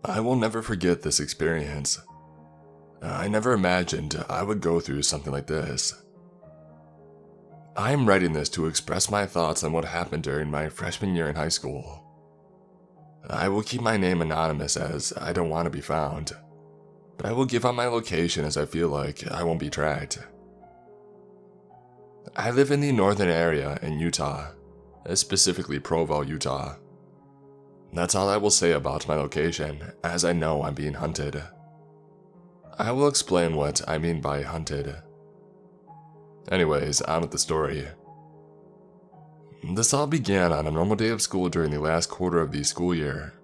I will never forget this experience. I never imagined I would go through something like this. I am writing this to express my thoughts on what happened during my freshman year in high school. I will keep my name anonymous as I don't want to be found, but I will give out my location as I feel like I won't be tracked. I live in the northern area in Utah, specifically Provo, Utah. That's all I will say about my location, as I know I'm being hunted. I will explain what I mean by hunted. Anyways, on with the story. This all began on a normal day of school during the last quarter of the school year.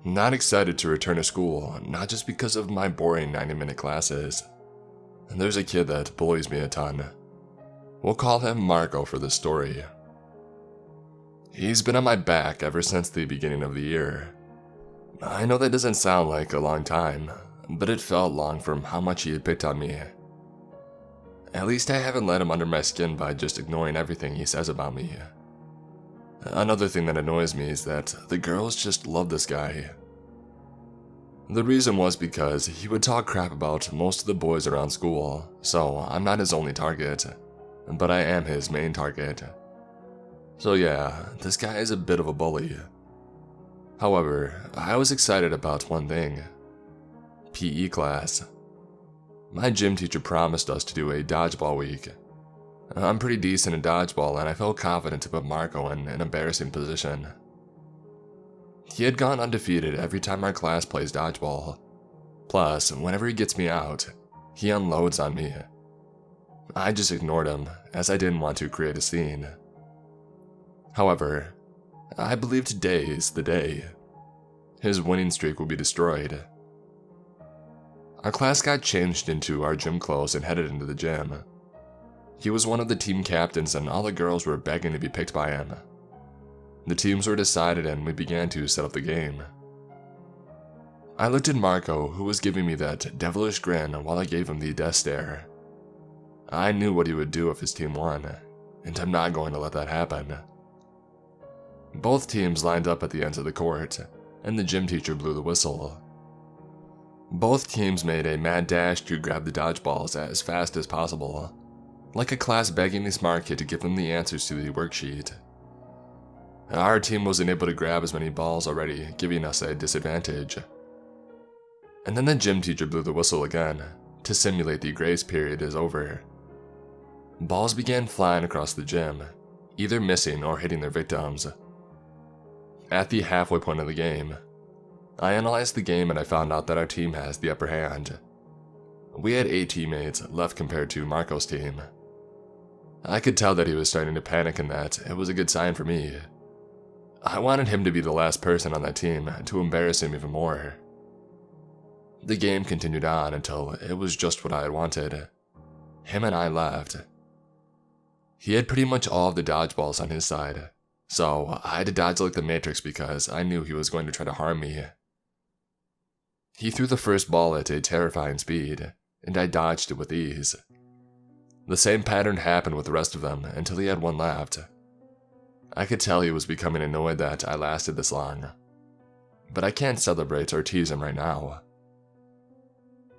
Not excited to return to school, not just because of my boring 90-minute classes. There's a kid that bullies me a ton. We'll call him Marco for this story. He's been on my back ever since the beginning of the year. I know that doesn't sound like a long time, but it felt long from how much he had picked on me. At least I haven't let him under my skin by just ignoring everything he says about me. Another thing that annoys me is that the girls just love this guy. The reason was because he would talk crap about most of the boys around school, so I'm not his only target, but I am his main target. So yeah, this guy is a bit of a bully. However, I was excited about one thing. PE class. My gym teacher promised us to do a dodgeball week. I'm pretty decent in dodgeball and I felt confident to put Marco in an embarrassing position. He had gone undefeated every time our class plays dodgeball. Plus, whenever he gets me out, he unloads on me. I just ignored him, as I didn't want to create a scene. However, I believe today is the day. His winning streak will be destroyed. Our class got changed into our gym clothes and headed into the gym. He was one of the team captains and all the girls were begging to be picked by him. The teams were decided and we began to set up the game. I looked at Marco, who was giving me that devilish grin while I gave him the death stare. I knew what he would do if his team won, and I'm not going to let that happen. Both teams lined up at the ends of the court, and the gym teacher blew the whistle. Both teams made a mad dash to grab the dodgeballs as fast as possible, like a class begging the smart kid to give them the answers to the worksheet. Our team wasn't able to grab as many balls already, giving us a disadvantage. And then the gym teacher blew the whistle again, to simulate the grace period is over. Balls began flying across the gym, either missing or hitting their victims. At the halfway point of the game, I analyzed the game and I found out that our team has the upper hand. We had 8 teammates left compared to Marco's team. I could tell that he was starting to panic and that it was a good sign for me. I wanted him to be the last person on that team to embarrass him even more. The game continued on until it was just what I had wanted. Him and I left. He had pretty much all of the dodgeballs on his side, so I had to dodge like the Matrix because I knew he was going to try to harm me. He threw the first ball at a terrifying speed, and I dodged it with ease. The same pattern happened with the rest of them until he had one left. I could tell he was becoming annoyed that I lasted this long, but I can't celebrate or tease him right now.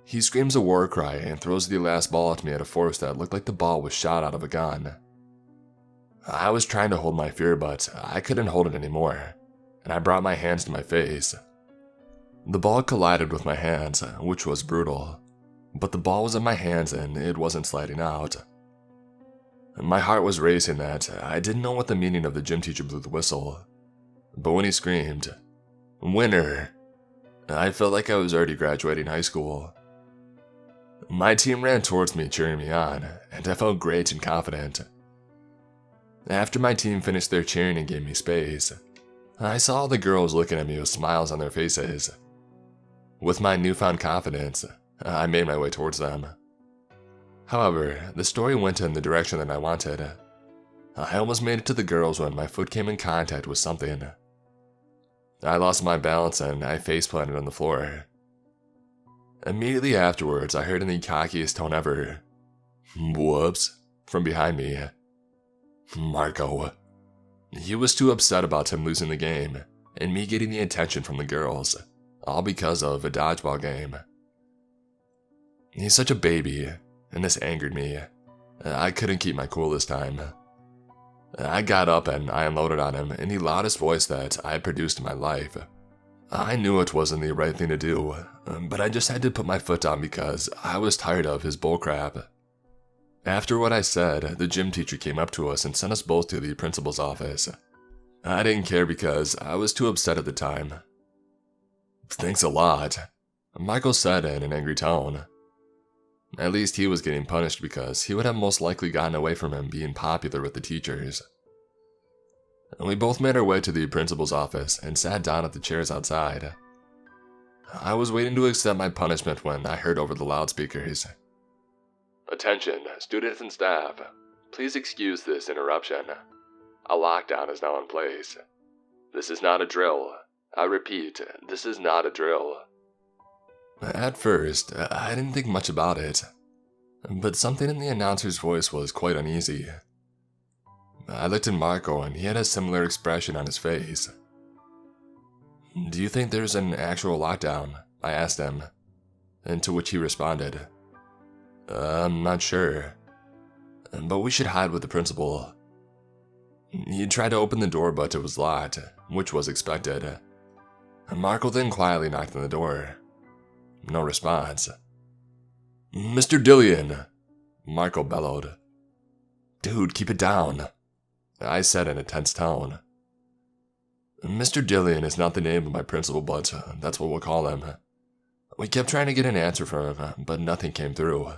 He screams a war cry and throws the last ball at me at a force that looked like the ball was shot out of a gun. I was trying to hold my fear, but I couldn't hold it anymore, and I brought my hands to my face. The ball collided with my hands, which was brutal, but the ball was in my hands and it wasn't sliding out. My heart was racing that I didn't know what the meaning of the gym teacher blew the whistle, but when he screamed, "Winner!" I felt like I was already graduating high school. My team ran towards me cheering me on, and I felt great and confident. After my team finished their cheering and gave me space, I saw all the girls looking at me with smiles on their faces. With my newfound confidence, I made my way towards them. However, the story went in the direction that I wanted. I almost made it to the girls when my foot came in contact with something. I lost my balance and I face-planted on the floor. Immediately afterwards, I heard in the cockiest tone ever, "Whoops," from behind me. Marco. He was too upset about him losing the game, and me getting the attention from the girls, all because of a dodgeball game. He's such a baby, and this angered me. I couldn't keep my cool this time. I got up and I unloaded on him in the loudest voice that I had produced in my life. I knew it wasn't the right thing to do, but I just had to put my foot down because I was tired of his bullcrap. After what I said, the gym teacher came up to us and sent us both to the principal's office. I didn't care because I was too upset at the time. "Thanks a lot," Michael said in an angry tone. At least he was getting punished because he would have most likely gotten away from him being popular with the teachers. We both made our way to the principal's office and sat down at the chairs outside. I was waiting to accept my punishment when I heard over the loudspeakers. "Attention, students and staff. Please excuse this interruption. A lockdown is now in place. This is not a drill. I repeat, this is not a drill." At first, I didn't think much about it, but something in the announcer's voice was quite uneasy. I looked at Marco and he had a similar expression on his face. "Do you think there's an actual lockdown?" I asked him, and to which he responded, "I'm not sure, but we should hide with the principal." He tried to open the door but it was locked, which was expected. Marco then quietly knocked on the door. No response. "Mr. Dillion!" Marco bellowed. "Dude, keep it down," I said in a tense tone. "Mr. Dillion is not the name of my principal, but that's what we'll call him." We kept trying to get an answer from him, but nothing came through.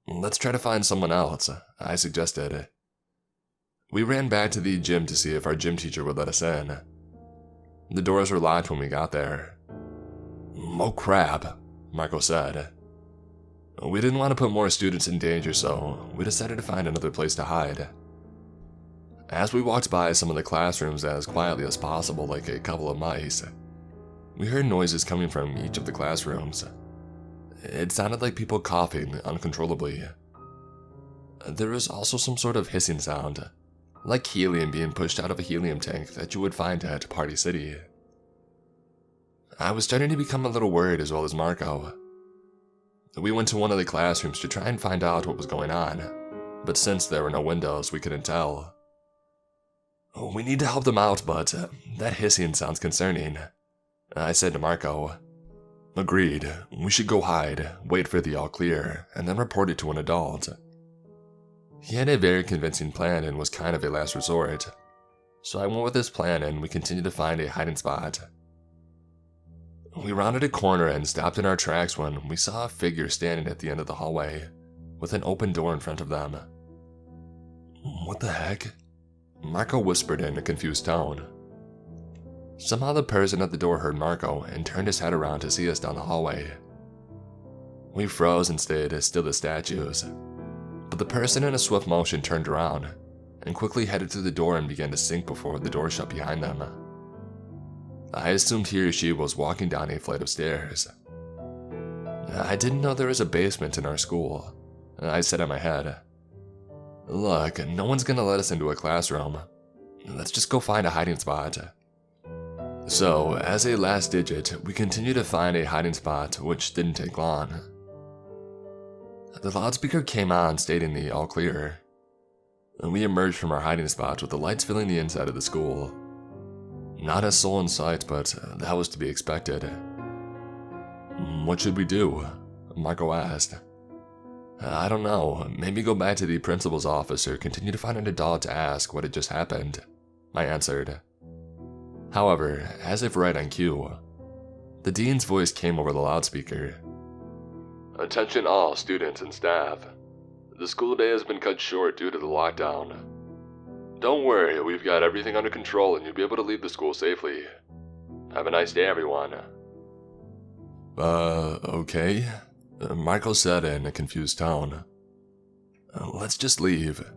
"Let's try to find someone else," I suggested. We ran back to the gym to see if our gym teacher would let us in. The doors were locked when we got there. "Oh crap," Marco said. We didn't want to put more students in danger, so we decided to find another place to hide. As we walked by some of the classrooms as quietly as possible like a couple of mice, we heard noises coming from each of the classrooms. It sounded like people coughing uncontrollably. There was also some sort of hissing sound, like helium being pushed out of a helium tank that you would find at Party City. I was starting to become a little worried as well as Marco. We went to one of the classrooms to try and find out what was going on, but since there were no windows, we couldn't tell. "We need to help them out, but that hissing sounds concerning," I said to Marco. "Agreed. We should go hide, wait for the all clear, and then report it to an adult." He had a very convincing plan and was kind of a last resort, so I went with his plan and we continued to find a hiding spot. We rounded a corner and stopped in our tracks when we saw a figure standing at the end of the hallway, with an open door in front of them. "What the heck?" Marco whispered in a confused tone. Somehow the person at the door heard Marco and turned his head around to see us down the hallway. We froze and stayed as still as statues, but the person in a swift motion turned around and quickly headed to the door and began to sink before the door shut behind them. I assumed he or she was walking down a flight of stairs. I didn't know there was a basement in our school, I said in my head. "Look, no one's gonna let us into a classroom. Let's just go find a hiding spot." So, as a last digit, we continued to find a hiding spot, which didn't take long. The loudspeaker came on stating the all clear. We emerged from our hiding spot with the lights filling the inside of the school. Not a soul in sight, but that was to be expected. "What should we do?" Marco asked. "I don't know, maybe go back to the principal's office or continue to find an adult to ask what had just happened," I answered. However, as if right on cue, the dean's voice came over the loudspeaker. "Attention all students and staff. The school day has been cut short due to the lockdown. Don't worry, we've got everything under control and you'll be able to leave the school safely. Have a nice day, everyone." Okay," Michael said in a confused tone. "Let's just leave.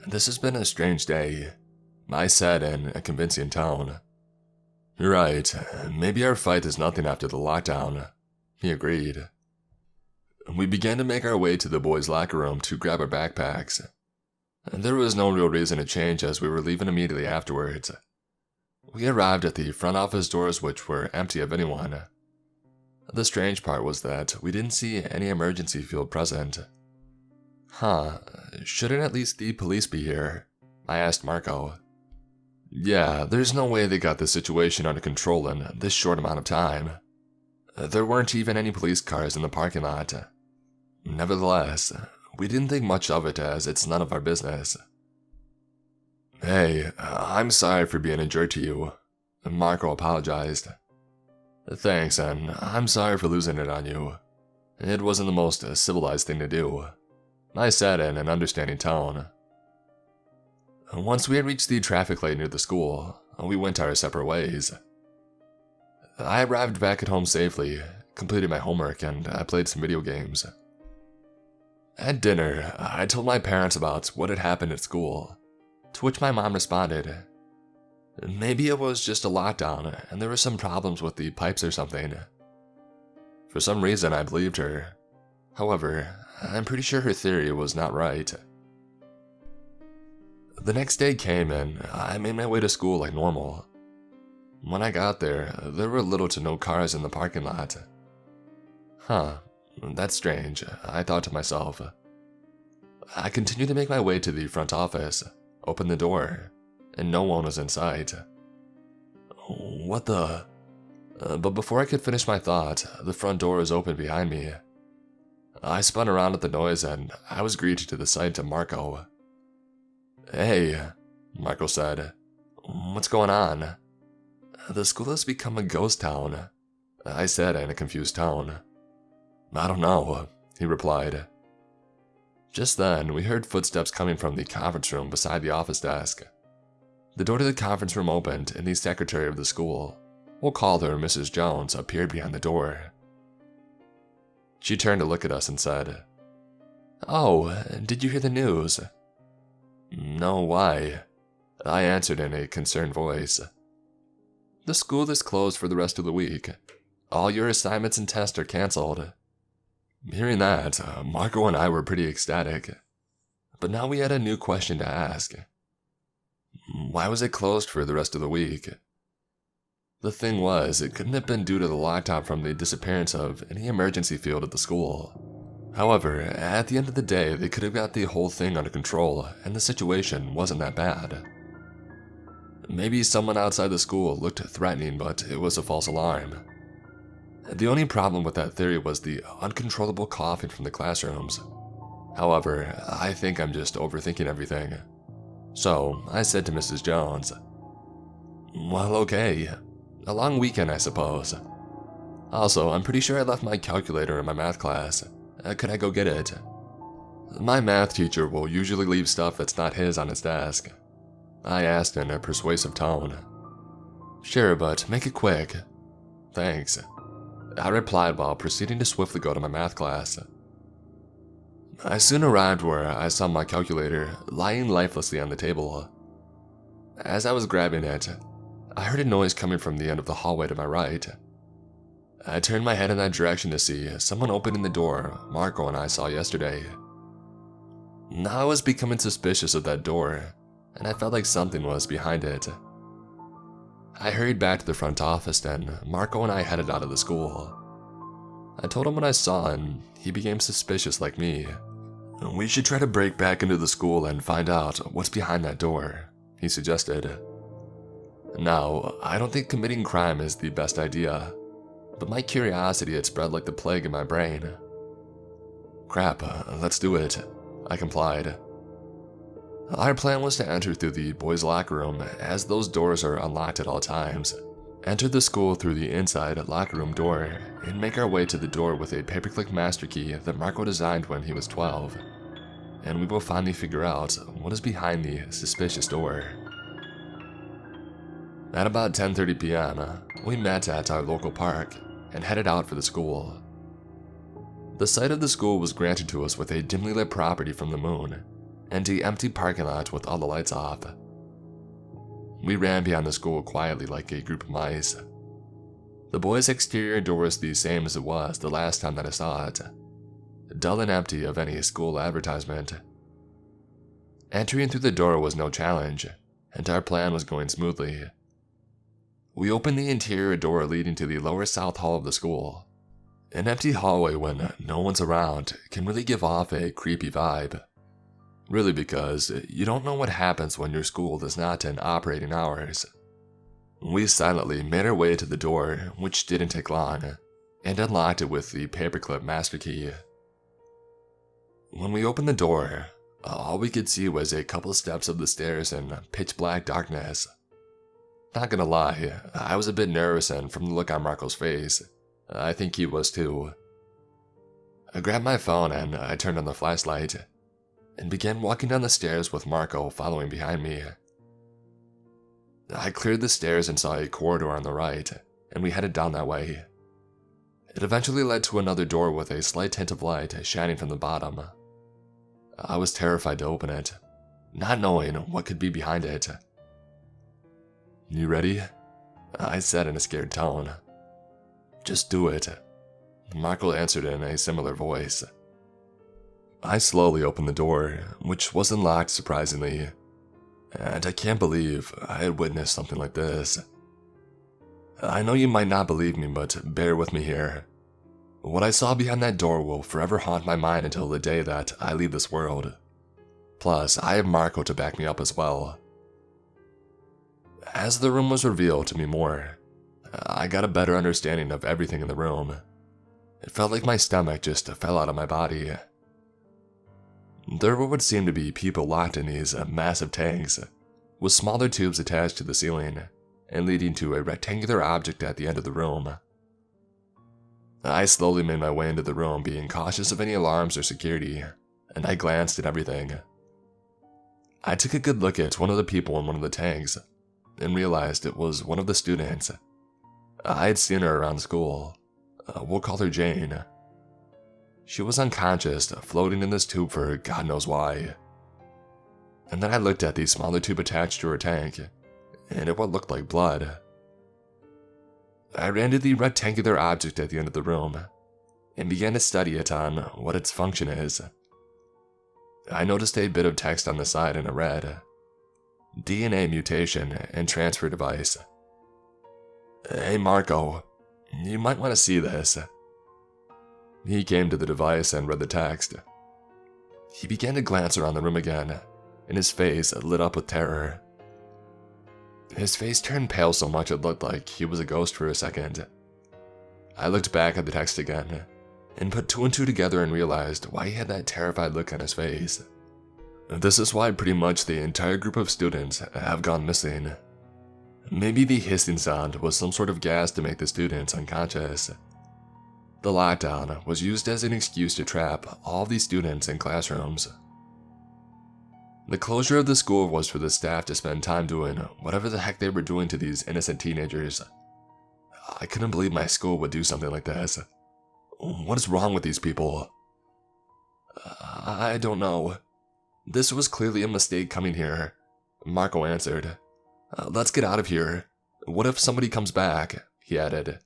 This has been a strange day," I said in a convincing tone. "You're right, maybe our fight is nothing after the lockdown," he agreed. We began to make our way to the boys' locker room to grab our backpacks. There was no real reason to change as we were leaving immediately afterwards. We arrived at the front office doors, which were empty of anyone. The strange part was that we didn't see any emergency field present. Shouldn't at least the police be here? I asked Marco. Yeah, there's no way they got the situation under control in this short amount of time. There weren't even any police cars in the parking lot. Nevertheless, we didn't think much of it as it's none of our business. Hey, I'm sorry for being a jerk to you. Marco apologized. Thanks, and I'm sorry for losing it on you. It wasn't the most civilized thing to do. I said in an understanding tone. Once we had reached the traffic light near the school, we went our separate ways. I arrived back at home safely, completed my homework, and I played some video games. At dinner, I told my parents about what had happened at school, to which my mom responded, maybe it was just a lockdown and there were some problems with the pipes or something. For some reason, I believed her. However, I'm pretty sure her theory was not right. The next day came and I made my way to school like normal. When I got there were little to no cars in the parking lot. That's strange, I thought to myself. I continued to make my way to the front office, opened the door, and no one was in sight. What the? But before I could finish my thought, the front door was open behind me. I spun around at the noise and I was greeted to the sight of Marco. Hey, Marco said. What's going on? The school has become a ghost town, I said in a confused tone. I don't know, he replied. Just then, we heard footsteps coming from the conference room beside the office desk. The door to the conference room opened and the secretary of the school, we'll call her Mrs. Jones, appeared behind the door. She turned to look at us and said, Oh, did you hear the news? No, why? I answered in a concerned voice. The school is closed for the rest of the week. All your assignments and tests are canceled. Hearing that, Marco and I were pretty ecstatic. But now we had a new question to ask. Why was it closed for the rest of the week? The thing was, it couldn't have been due to the lockdown from the disappearance of any emergency field at the school. However, at the end of the day, they could have got the whole thing under control, and the situation wasn't that bad. Maybe someone outside the school looked threatening, but it was a false alarm. The only problem with that theory was the uncontrollable coughing from the classrooms. However, I think I'm just overthinking everything. So, I said to Mrs. Jones, Well, okay. A long weekend, I suppose. Also, I'm pretty sure I left my calculator in my math class. Could I go get it? My math teacher will usually leave stuff that's not his on his desk. I asked in a persuasive tone. Sure, but make it quick. Thanks. I replied while proceeding to swiftly go to my math class. I soon arrived where I saw my calculator lying lifelessly on the table. As I was grabbing it, I heard a noise coming from the end of the hallway to my right. I turned my head in that direction to see someone opening the door Marco and I saw yesterday. Now I was becoming suspicious of that door, and I felt like something was behind it. I hurried back to the front office and Marco and I headed out of the school. I told him what I saw and he became suspicious like me. We should try to break back into the school and find out what's behind that door, he suggested. Now, I don't think committing crime is the best idea, but my curiosity had spread like the plague in my brain. Crap, let's do it, I complied. Our plan was to enter through the boys' locker room, as those doors are unlocked at all times, enter the school through the inside locker room door, and make our way to the door with a paperclip master key that Marco designed when he was 12, and we will finally figure out what is behind the suspicious door. At about 10:30 p.m., we met at our local park and headed out for the school. The site of the school was granted to us with a dimly lit property from the moon, and the empty parking lot with all the lights off. We ran behind the school quietly like a group of mice. The boys' exterior door was the same as it was the last time that I saw it, dull and empty of any school advertisement. Entering through the door was no challenge, and our plan was going smoothly. We opened the interior door leading to the lower south hall of the school. An empty hallway when no one's around can really give off a creepy vibe. Really, because you don't know what happens when your school is not in operating hours. We silently made our way to the door, which didn't take long, and unlocked it with the paperclip master key. When we opened the door, all we could see was a couple steps of the stairs in pitch black darkness. Not gonna lie, I was a bit nervous, and from the look on Marco's face, I think he was too. I grabbed my phone and I turned on the flashlight, and began walking down the stairs with Marco following behind me. I cleared the stairs and saw a corridor on the right, and we headed down that way. It eventually led to another door with a slight hint of light shining from the bottom. I was terrified to open it, not knowing what could be behind it. "You ready?" I said in a scared tone. "Just do it," Marco answered in a similar voice. I slowly opened the door, which wasn't locked surprisingly, and I can't believe I had witnessed something like this. I know you might not believe me, but bear with me here. What I saw behind that door will forever haunt my mind until the day that I leave this world. Plus, I have Marco to back me up as well. As the room was revealed to me more, I got a better understanding of everything in the room. It felt like my stomach just fell out of my body. There would seem to be people locked in these massive tanks, with smaller tubes attached to the ceiling, and leading to a rectangular object at the end of the room. I slowly made my way into the room, being cautious of any alarms or security, and I glanced at everything. I took a good look at one of the people in one of the tanks, and realized it was one of the students. I had seen her around school. We'll call her Jane. She was unconscious, floating in this tube for God knows why. And then I looked at the smaller tube attached to her tank, and at what looked like blood. I ran to the rectangular object at the end of the room, and began to study it on what its function is. I noticed a bit of text on the side, and it read, "DNA mutation and transfer device." "Hey Marco, you might want to see this." He came to the device and read the text. He began to glance around the room again, and his face lit up with terror. His face turned pale so much it looked like he was a ghost for a second. I looked back at the text again, and put two and two together and realized why he had that terrified look on his face. This is why pretty much the entire group of students have gone missing. Maybe the hissing sound was some sort of gas to make the students unconscious. The lockdown was used as an excuse to trap all the students in classrooms. The closure of the school was for the staff to spend time doing whatever the heck they were doing to these innocent teenagers. I couldn't believe my school would do something like this. What is wrong with these people? I don't know. This was clearly a mistake coming here, Marco answered. Let's get out of here. What if somebody comes back? He added.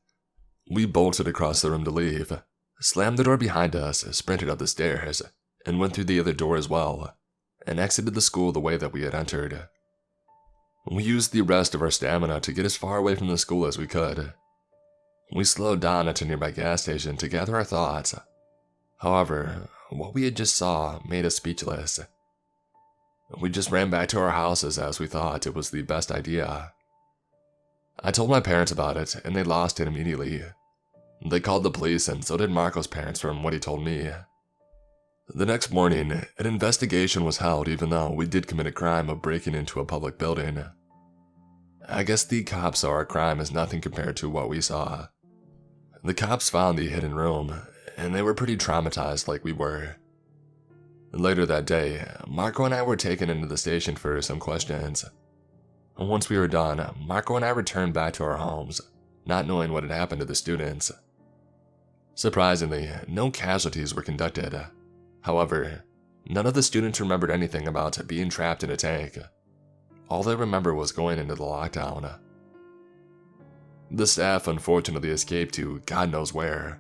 We bolted across the room to leave, slammed the door behind us, sprinted up the stairs, and went through the other door as well, and exited the school the way that we had entered. We used the rest of our stamina to get as far away from the school as we could. We slowed down at a nearby gas station to gather our thoughts. However, what we had just saw made us speechless. We just ran back to our houses as we thought it was the best idea. I told my parents about it, and they lost it immediately. They called the police, and so did Marco's parents from what he told me. The next morning, an investigation was held even though we did commit a crime of breaking into a public building. I guess the cops saw our crime as nothing compared to what we saw. The cops found the hidden room, and they were pretty traumatized like we were. Later that day, Marco and I were taken into the station for some questions. Once we were done, Marco and I returned back to our homes, not knowing what had happened to the students. Surprisingly, no casualties were conducted. However, none of the students remembered anything about being trapped in a tank. All they remember was going into the lockdown. The staff unfortunately escaped to God knows where.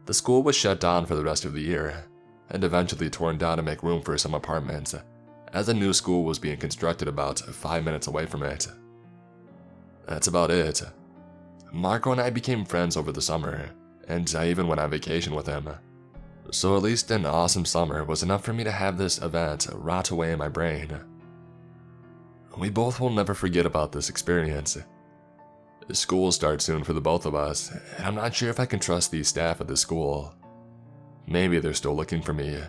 The school was shut down for the rest of the year, and eventually torn down to make room for some apartments, as a new school was being constructed about 5 minutes away from it. That's about it. Marco and I became friends over the summer, and I even went on vacation with him. So at least an awesome summer was enough for me to have this event rot away in my brain. We both will never forget about this experience. School starts soon for the both of us, and I'm not sure if I can trust the staff at the school. Maybe they're still looking for me.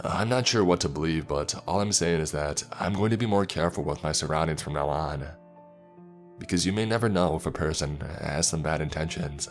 I'm not sure what to believe, but all I'm saying is that I'm going to be more careful with my surroundings from now on. Because you may never know if a person has some bad intentions.